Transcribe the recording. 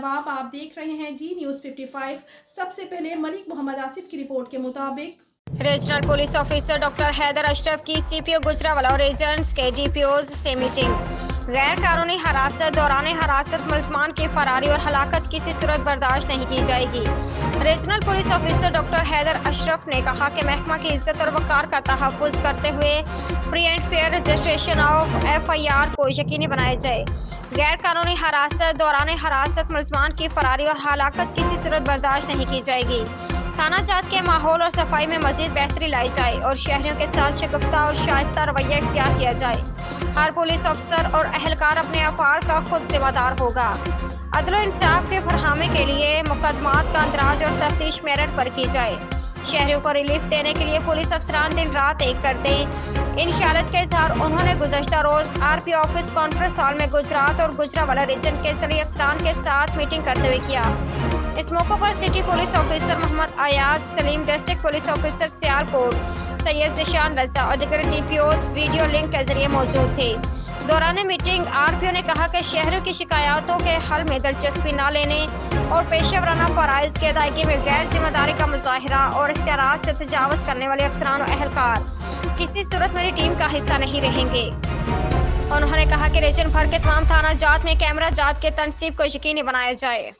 नवाब, आप देख रहे हैं जी न्यूज़ 55। सबसे पहले मलिक मोहम्मद आसिफ की रिपोर्ट के मुताबिक regional police officer doctor Haider Ashraf की सीपीओ गुजरावाला और एजेंट्स के डीपीओज से मीटिंग। गैर कानूनी हिरासत दौरान हिरासत मुलजमान की फरारी और हलाकत किसी सूरत बर्दाश्त नहीं की जाएगी। Regional police officer doctor Haider Ashraf ने कहा कि महकमा की इज्जत और वकार का तहफ़्फ़ुज़ करते हुए free and fair registration of FIR को यकीनी बनाया जाए। गैर कानूनी हिरासत दौरान हिरासत मुलजमान की फरारी और हलाकत किसी सूरत बर्दाश्त नहीं की जाएगी। थाना जात के माहौल और सफाई में मजीद बेहतरी लाई जाए और शहरियों के साथ शगुफ्ता और शाइस्ता रवैया इख्तियार किया जाए। हर पुलिस अफसर और अहलकार अपने अफार का खुद जिम्मेदार होगा। अदल और इंसाफ के फरहमी के लिए मुकदमात का अंदराज और तफ्तीश मेरिट पर की जाए। शहरियों को रिलीफ देने के लिए पुलिस अफसरान दिन रात एक कर दें। इन ख्यालत का इजहार उन्होंने गुज़श्ता रोज RP ऑफिस कॉन्फ्रेंस हॉल में गुजरात और गुजरावाला रीजन के सली अफसरान के साथ मीटिंग करते हुए किया। इस मौके पर city police officer Mohammad Ayaz Saleem, district police officer Sialkot Syed Zeeshan Raza और दीगर DPOs वीडियो लिंक के जरिए मौजूद थे। दौरान मीटिंग RPO ने कहा कि शहरों की शिकायतों के हल में दिलचस्पी न लेने और पेशेवराना फराइज की अदायगी में गैर जिम्मेदारी का मुजाहिरा और इख्तियारात से तजावुज़ करने वाले अफसरान और अहलकार किसी सूरत मेरी टीम का हिस्सा नहीं रहेंगे। उन्होंने कहा कि रीजन भर के तमाम थाना जात में कैमरा जात के तनसीब को यकीनी बनाया जाए।